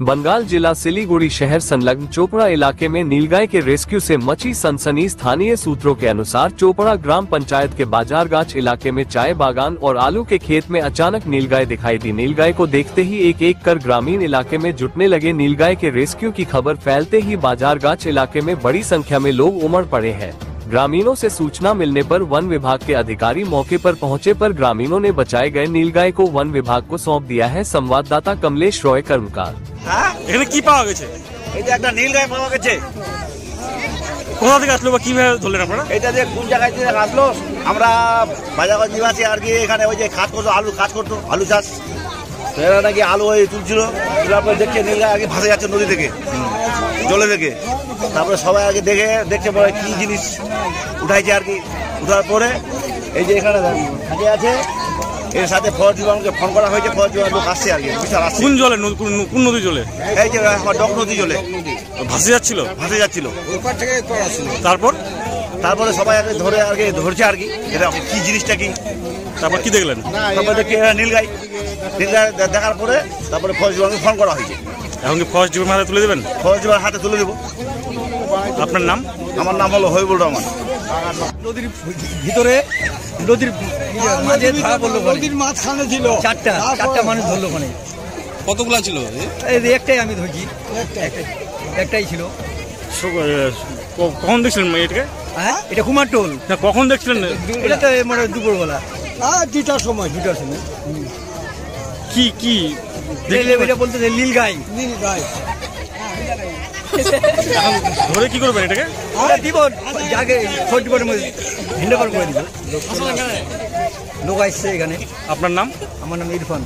बंगाल जिला सिलीगुड़ी शहर संलग्न चोपड़ा इलाके में नीलगाय के रेस्क्यू से मची सनसनी। स्थानीय सूत्रों के अनुसार चोपड़ा ग्राम पंचायत के बाजारगाछ इलाके में चाय बागान और आलू के खेत में अचानक नीलगाय दिखाई दी। नीलगाय को देखते ही एक एक कर ग्रामीण इलाके में जुटने लगे। नीलगाय के रेस्क्यू की खबर फैलते ही बाजारगाछ इलाके में बड़ी संख्या में लोग उमड़ पड़े हैं। ग्रामीणों से सूचना मिलने पर वन विभाग के अधिकारी मौके पर पहुंचे पर ग्रामीणों ने बचाए गए नीलगाय को वन विभाग को सौंप दिया है। संवाददाता कमलेश रॉय कर्मकार। এখানে কি পাওয়া গেছে? এই যে একটা নীলগাই পাওয়া গেছে। কোথা থেকে আসলো বা কিভাবে ধরলেন আপনারা? এটা যে কোন জায়গায় থেকে আসলো, আমরা বাজারগঞ্জ নিবাসী আর কি, এখানে ওই যে কাজ করতো, আলু চাষ, তো এরা নাকি আলু ওই তুলছিল, তারপরে দেখছে নীলগাই আগে ভাসে যাচ্ছে নদী থেকে, জলে থেকে। তারপরে সবাই আগে দেখছে পরে কি জিনিস উঠাইছে আর কি। উঠার পরে এই যে এখানে থাকে আছে, এর সাথে ফরেস্ট ডিপার্টমেন্টকে ফোন করা হয়েছে। ফরেস্ট ডিপার্টমেন্ট লোক আসছে আর কি, বিশাল আসছে। কোন জলে, কোন নদী জলে? এই যে আমার ডক নদী জলে ভাসে যাচ্ছিল। তারপরে সবাই আগে ধরছে আর কি, এটা কি জিনিসটা কি। তারপর কি দেখলেন? তারপরে দেখি নীলগাই দেখার পরে তারপরে ফরেস্ট ডিপার্টমেন্ট ফোন করা হয়েছে। এখন কি ফরেস্ট ডিপার্টমেন্ট হাতে তুলে দেবেন? ফরেস্ট ডিপার্টমেন্ট হাতে তুলে দেবো। আপনার নাম? আমার নাম হলো হবিবুর রহমান। নদীর ভিতরে, নদীর মাঝে ধরা পড়লো, নদীর মাঝখানে ছিল চারটা মানুষ ধরলো। মানে কতগুলা ছিল? একটাই আমি ধরছি, একটাই ছিল। কখন দেখছিলেন এটাকে? হ্যাঁ, এটা কুমারটোল। কখন দেখছিলেন? এটা তো মানে দুপুরবেলা, 2টার সময়। কি কি এটা বলতে নীলগাই। ধরে কি করবেন এটাকে? দিব যাকে ফোর্ট ডিপার্টমেন্ট হ্যান্ড ওভার করে দিব। লোক আসছে এখানে। আপনার নাম? আমার নাম ইরফান।